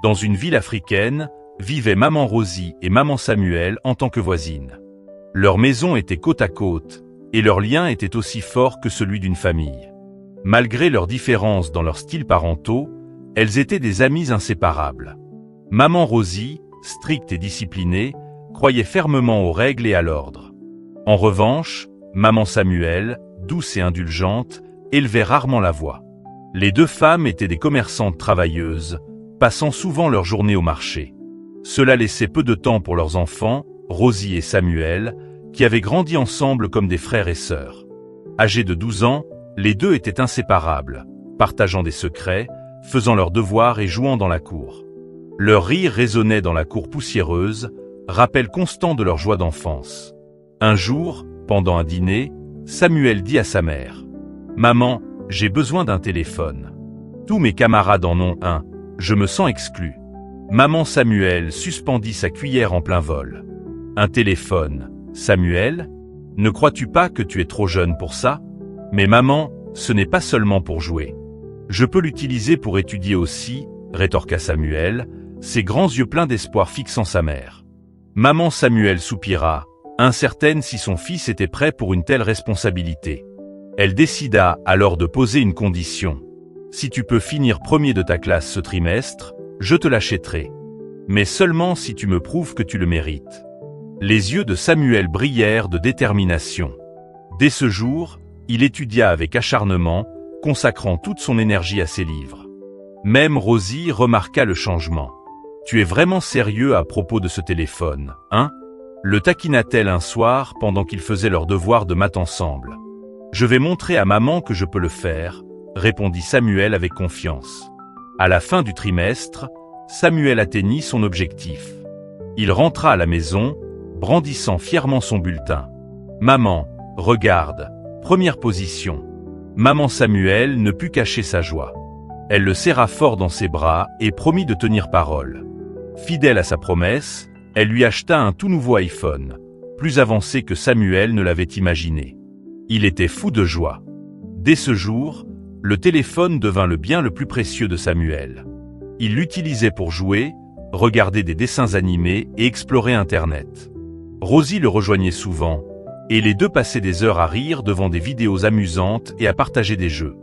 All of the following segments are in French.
Dans une ville africaine, vivaient maman Rosie et maman Samuel en tant que voisines. Leur maison était côte à côte, et leur lien était aussi fort que celui d'une famille. Malgré leurs différences dans leurs styles parentaux, elles étaient des amies inséparables. Maman Rosie, stricte et disciplinée, croyait fermement aux règles et à l'ordre. En revanche, maman Samuel, douce et indulgente, élevait rarement la voix. Les deux femmes étaient des commerçantes travailleuses, passant souvent leur journée au marché. Cela laissait peu de temps pour leurs enfants, Rosie et Samuel, qui avaient grandi ensemble comme des frères et sœurs. Âgés de 12 ans, les deux étaient inséparables, partageant des secrets, faisant leurs devoirs et jouant dans la cour. Leur rire résonnait dans la cour poussiéreuse, rappel constant de leur joie d'enfance. Un jour, pendant un dîner, Samuel dit à sa mère « Maman, j'ai besoin d'un téléphone. Tous mes camarades en ont un, je me sens exclu. » Maman Samuel suspendit sa cuillère en plein vol. « Un téléphone, Samuel? Ne crois-tu pas que tu es trop jeune pour ça? Mais maman, ce n'est pas seulement pour jouer. Je peux l'utiliser pour étudier aussi, » rétorqua Samuel, ses grands yeux pleins d'espoir fixant sa mère. Maman Samuel soupira, incertaine si son fils était prêt pour une telle responsabilité. Elle décida alors de poser une condition. « Si tu peux finir premier de ta classe ce trimestre, je te l'achèterai. Mais seulement si tu me prouves que tu le mérites. » Les yeux de Samuel brillèrent de détermination. Dès ce jour, il étudia avec acharnement, consacrant toute son énergie à ses livres. Même Rosie remarqua le changement. « Tu es vraiment sérieux à propos de ce téléphone, hein ?» le taquina-t-elle un soir pendant qu'ils faisaient leurs devoirs de maths ensemble. « Je vais montrer à maman que je peux le faire, » répondit Samuel avec confiance. À la fin du trimestre, Samuel atteignit son objectif. Il rentra à la maison, brandissant fièrement son bulletin. « Maman, regarde, première position. » Maman Samuel ne put cacher sa joie. Elle le serra fort dans ses bras et promit de tenir parole. Fidèle à sa promesse, elle lui acheta un tout nouveau iPhone, plus avancé que Samuel ne l'avait imaginé. Il était fou de joie. Dès ce jour, le téléphone devint le bien le plus précieux de Samuel. Il l'utilisait pour jouer, regarder des dessins animés et explorer Internet. Rosie le rejoignait souvent, et les deux passaient des heures à rire devant des vidéos amusantes et à partager des jeux.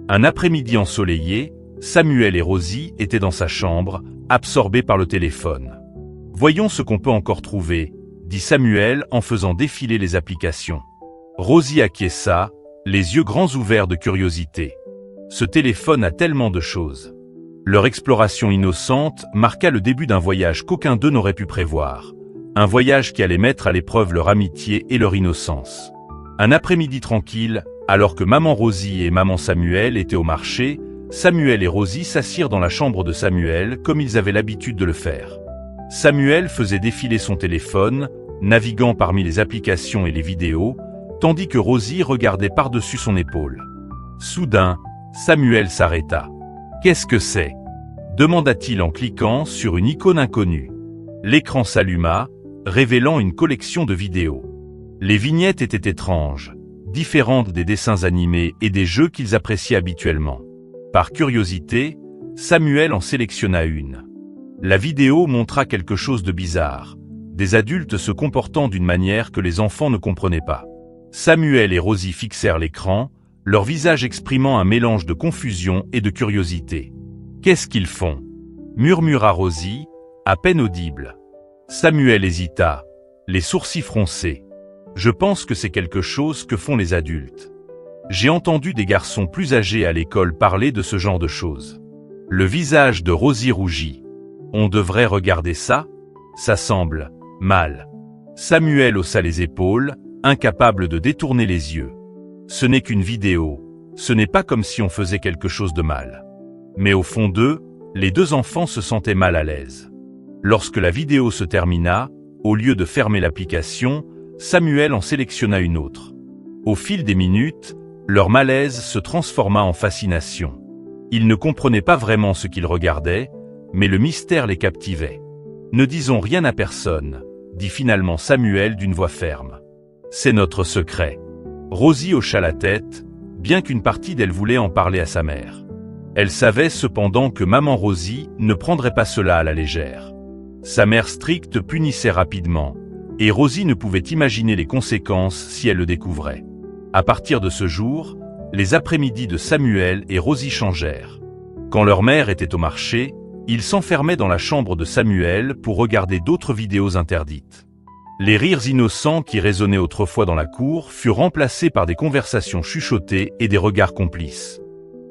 Un après-midi ensoleillé, Samuel et Rosie étaient dans sa chambre, absorbés par le téléphone. « Voyons ce qu'on peut encore trouver », dit Samuel en faisant défiler les applications. Rosie acquiesça, les yeux grands ouverts de curiosité. Ce téléphone a tellement de choses. Leur exploration innocente marqua le début d'un voyage qu'aucun d'eux n'aurait pu prévoir. Un voyage qui allait mettre à l'épreuve leur amitié et leur innocence. Un après-midi tranquille, alors que maman Rosie et maman Samuel étaient au marché, Samuel et Rosie s'assirent dans la chambre de Samuel comme ils avaient l'habitude de le faire. Samuel faisait défiler son téléphone, naviguant parmi les applications et les vidéos, tandis que Rosie regardait par-dessus son épaule. Soudain, Samuel s'arrêta. « Qu'est-ce que c'est ?» demanda-t-il en cliquant sur une icône inconnue. L'écran s'alluma, révélant une collection de vidéos. Les vignettes étaient étranges, différentes des dessins animés et des jeux qu'ils appréciaient habituellement. Par curiosité, Samuel en sélectionna une. La vidéo montra quelque chose de bizarre, des adultes se comportant d'une manière que les enfants ne comprenaient pas. Samuel et Rosie fixèrent l'écran, leur visage exprimant un mélange de confusion et de curiosité. « Qu'est-ce qu'ils font ?» murmura Rosie, à peine audible. Samuel hésita, les sourcils froncés. « Je pense que c'est quelque chose que font les adultes. J'ai entendu des garçons plus âgés à l'école parler de ce genre de choses. » Le visage de Rosie rougit. « On devrait regarder ça ? Ça semble mal. » Samuel haussa les épaules, incapable de détourner les yeux. « Ce n'est qu'une vidéo, ce n'est pas comme si on faisait quelque chose de mal. » Mais au fond d'eux, les deux enfants se sentaient mal à l'aise. Lorsque la vidéo se termina, au lieu de fermer l'application, Samuel en sélectionna une autre. Au fil des minutes, leur malaise se transforma en fascination. Ils ne comprenaient pas vraiment ce qu'ils regardaient, mais le mystère les captivait. « Ne disons rien à personne, » dit finalement Samuel d'une voix ferme. « C'est notre secret. » Rosie hocha la tête, bien qu'une partie d'elle voulait en parler à sa mère. Elle savait cependant que maman Rosie ne prendrait pas cela à la légère. Sa mère stricte punissait rapidement, et Rosie ne pouvait imaginer les conséquences si elle le découvrait. À partir de ce jour, les après-midi de Samuel et Rosie changèrent. Quand leur mère était au marché, ils s'enfermaient dans la chambre de Samuel pour regarder d'autres vidéos interdites. Les rires innocents qui résonnaient autrefois dans la cour furent remplacés par des conversations chuchotées et des regards complices.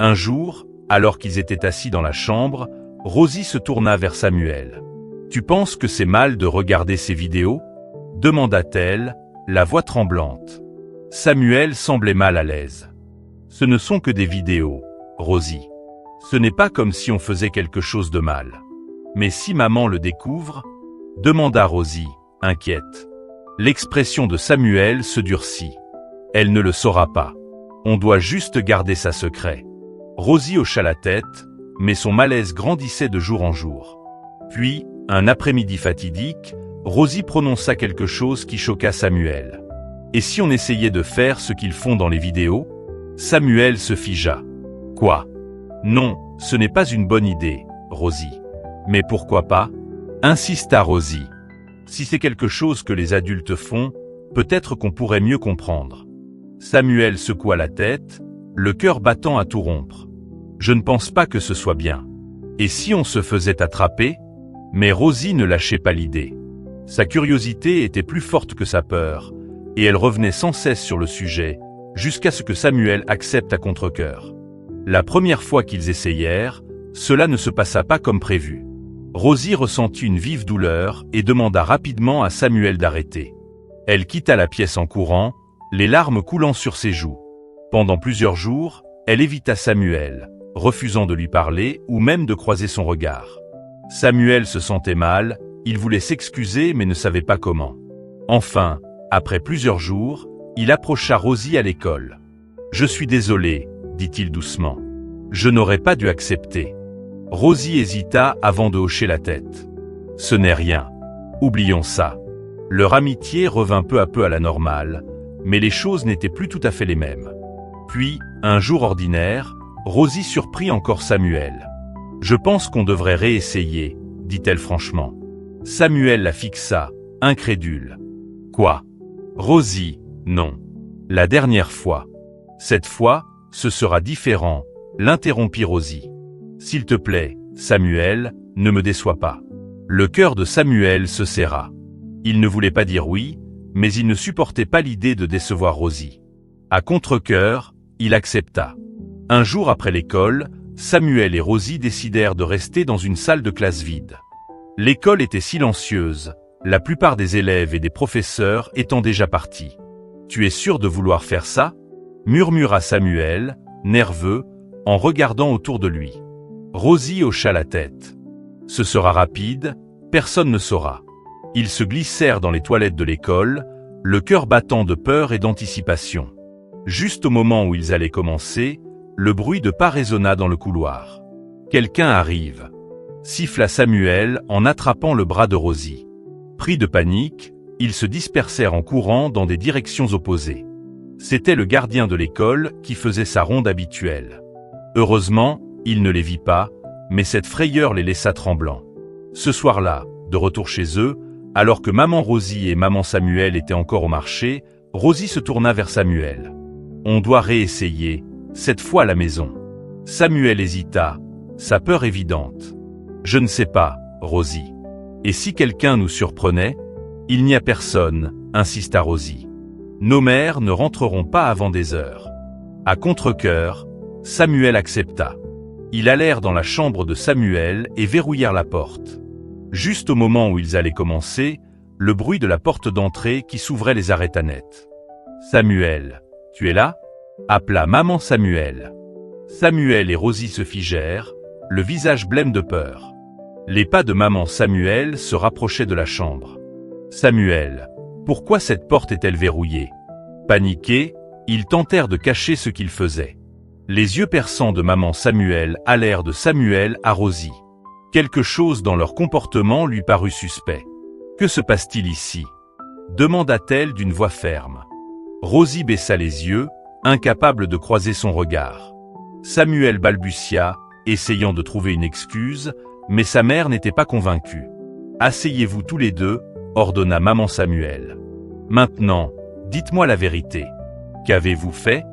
Un jour, alors qu'ils étaient assis dans la chambre, Rosie se tourna vers Samuel. « Tu penses que c'est mal de regarder ces vidéos ?» demanda-t-elle, la voix tremblante. Samuel semblait mal à l'aise. « Ce ne sont que des vidéos, Rosie. Ce n'est pas comme si on faisait quelque chose de mal. Mais si maman le découvre ?» demanda Rosie, inquiète. L'expression de Samuel se durcit. « Elle ne le saura pas. On doit juste garder ça secret. » Rosie hocha la tête, mais son malaise grandissait de jour en jour. Puis, un après-midi fatidique, Rosie prononça quelque chose qui choqua Samuel. « Et si on essayait de faire ce qu'ils font dans les vidéos ?» Samuel se figea. « Quoi ? Non, ce n'est pas une bonne idée, Rosie. »« Mais pourquoi pas ?» insista Rosie. « Si c'est quelque chose que les adultes font, peut-être qu'on pourrait mieux comprendre. » Samuel secoua la tête, le cœur battant à tout rompre. « Je ne pense pas que ce soit bien. Et si on se faisait attraper ?» Mais Rosie ne lâchait pas l'idée. Sa curiosité était plus forte que sa peur, et elle revenait sans cesse sur le sujet, jusqu'à ce que Samuel accepte à contre-cœur. La première fois qu'ils essayèrent, cela ne se passa pas comme prévu. Rosie ressentit une vive douleur et demanda rapidement à Samuel d'arrêter. Elle quitta la pièce en courant, les larmes coulant sur ses joues. Pendant plusieurs jours, elle évita Samuel, refusant de lui parler ou même de croiser son regard. Samuel se sentait mal, il voulait s'excuser mais ne savait pas comment. Enfin, après plusieurs jours, il approcha Rosie à l'école. « Je suis désolé, dit-il doucement. Je n'aurais pas dû accepter. » Rosie hésita avant de hocher la tête. « Ce n'est rien. Oublions ça. » Leur amitié revint peu à peu à la normale, mais les choses n'étaient plus tout à fait les mêmes. Puis, un jour ordinaire, Rosie surprit encore Samuel. « Je pense qu'on devrait réessayer, dit-elle franchement. Samuel la fixa, incrédule. « Quoi ? Rosie, non. La dernière fois. Cette fois, ce sera différent, l'interrompit Rosie. S'il te plaît, Samuel, ne me déçois pas. » Le cœur de Samuel se serra. Il ne voulait pas dire oui, mais il ne supportait pas l'idée de décevoir Rosie. À contre-cœur, il accepta. Un jour après l'école, Samuel et Rosie décidèrent de rester dans une salle de classe vide. L'école était silencieuse, la plupart des élèves et des professeurs étant déjà partis. « Tu es sûr de vouloir faire ça ?» murmura Samuel, nerveux, en regardant autour de lui. Rosie hocha la tête. « Ce sera rapide, personne ne saura. » Ils se glissèrent dans les toilettes de l'école, le cœur battant de peur et d'anticipation. Juste au moment où ils allaient commencer, le bruit de pas résonna dans le couloir. « Quelqu'un arrive !» siffla Samuel en attrapant le bras de Rosie. Pris de panique, ils se dispersèrent en courant dans des directions opposées. C'était le gardien de l'école qui faisait sa ronde habituelle. Heureusement, il ne les vit pas, mais cette frayeur les laissa tremblants. Ce soir-là, de retour chez eux, alors que maman Rosie et maman Samuel étaient encore au marché, Rosie se tourna vers Samuel. « On doit réessayer, cette fois à la maison. » Samuel hésita, sa peur évidente. « Je ne sais pas, Rosie. Et si quelqu'un nous surprenait ?»« Il n'y a personne, » insista Rosie. « Nos mères ne rentreront pas avant des heures. » À contre-cœur, Samuel accepta. Ils allèrent dans la chambre de Samuel et verrouillèrent la porte. Juste au moment où ils allaient commencer, le bruit de la porte d'entrée qui s'ouvrait les arrêta net. « Samuel, tu es là ?» appela maman Samuel. Samuel et Rosie se figèrent, le visage blême de peur. Les pas de maman Samuel se rapprochaient de la chambre. « Samuel, pourquoi cette porte est-elle verrouillée ?» Paniqués, ils tentèrent de cacher ce qu'ils faisaient. Les yeux perçants de maman Samuel allèrent de Samuel à Rosie. Quelque chose dans leur comportement lui parut suspect. « Que se passe-t-il ici ?» demanda-t-elle d'une voix ferme. Rosie baissa les yeux, incapable de croiser son regard. Samuel balbutia, essayant de trouver une excuse, mais sa mère n'était pas convaincue. « Asseyez-vous tous les deux », ordonna maman Samuel. « Maintenant, dites-moi la vérité. Qu'avez-vous fait ?»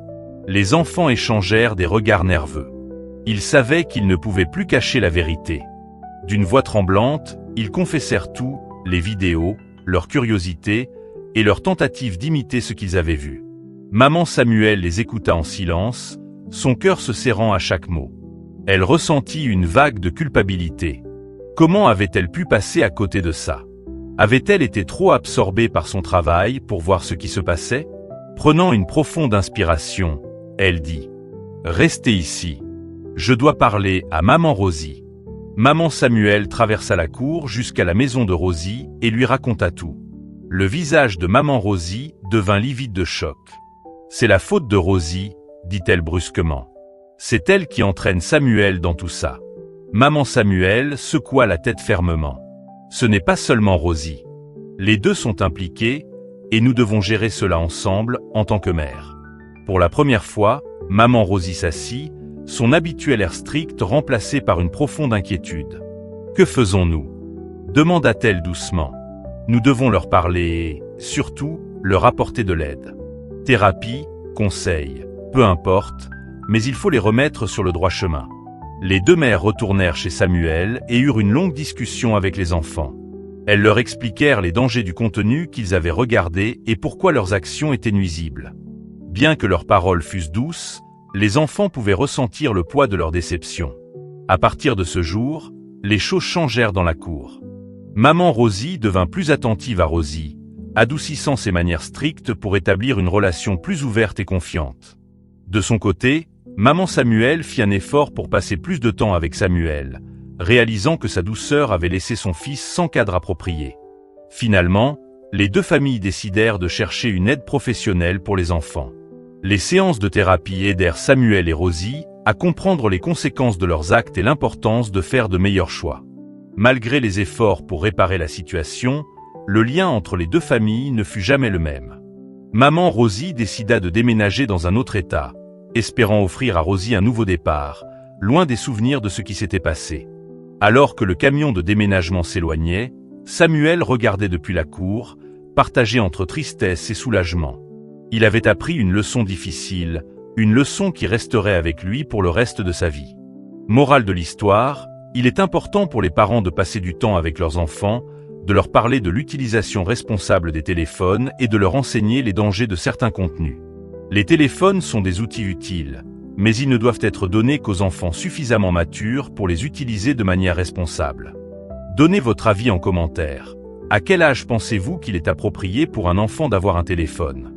Les enfants échangèrent des regards nerveux. Ils savaient qu'ils ne pouvaient plus cacher la vérité. D'une voix tremblante, ils confessèrent tout, les vidéos, leur curiosité et leur tentative d'imiter ce qu'ils avaient vu. Maman Samuel les écouta en silence, son cœur se serrant à chaque mot. Elle ressentit une vague de culpabilité. Comment avait-elle pu passer à côté de ça? Avait-elle été trop absorbée par son travail pour voir ce qui se passait? Prenant une profonde inspiration, elle dit « Restez ici. Je dois parler à maman Rosie. » Maman Samuel traversa la cour jusqu'à la maison de Rosie et lui raconta tout. Le visage de maman Rosie devint livide de choc. « C'est la faute de Rosie, » dit-elle brusquement. « C'est elle qui entraîne Samuel dans tout ça. » Maman Samuel secoua la tête fermement. « Ce n'est pas seulement Rosie. Les deux sont impliqués et nous devons gérer cela ensemble en tant que mère. » Pour la première fois, maman Rosie s'assit, son habituel air strict remplacé par une profonde inquiétude. « Que faisons-nous » demanda-t-elle doucement. « Nous devons leur parler et, surtout, leur apporter de l'aide. Thérapie, conseil, peu importe, mais il faut les remettre sur le droit chemin. » Les deux mères retournèrent chez Samuel et eurent une longue discussion avec les enfants. Elles leur expliquèrent les dangers du contenu qu'ils avaient regardé et pourquoi leurs actions étaient nuisibles. Bien que leurs paroles fussent douces, les enfants pouvaient ressentir le poids de leur déception. À partir de ce jour, les choses changèrent dans la cour. Maman Rosie devint plus attentive à Rosie, adoucissant ses manières strictes pour établir une relation plus ouverte et confiante. De son côté, maman Samuel fit un effort pour passer plus de temps avec Samuel, réalisant que sa douceur avait laissé son fils sans cadre approprié. Finalement, les deux familles décidèrent de chercher une aide professionnelle pour les enfants. Les séances de thérapie aidèrent Samuel et Rosie à comprendre les conséquences de leurs actes et l'importance de faire de meilleurs choix. Malgré les efforts pour réparer la situation, le lien entre les deux familles ne fut jamais le même. Maman Rosie décida de déménager dans un autre état, espérant offrir à Rosie un nouveau départ, loin des souvenirs de ce qui s'était passé. Alors que le camion de déménagement s'éloignait, Samuel regardait depuis la cour, partagé entre tristesse et soulagement. Il avait appris une leçon difficile, une leçon qui resterait avec lui pour le reste de sa vie. Morale de l'histoire, il est important pour les parents de passer du temps avec leurs enfants, de leur parler de l'utilisation responsable des téléphones et de leur enseigner les dangers de certains contenus. Les téléphones sont des outils utiles, mais ils ne doivent être donnés qu'aux enfants suffisamment matures pour les utiliser de manière responsable. Donnez votre avis en commentaire. À quel âge pensez-vous qu'il est approprié pour un enfant d'avoir un téléphone ?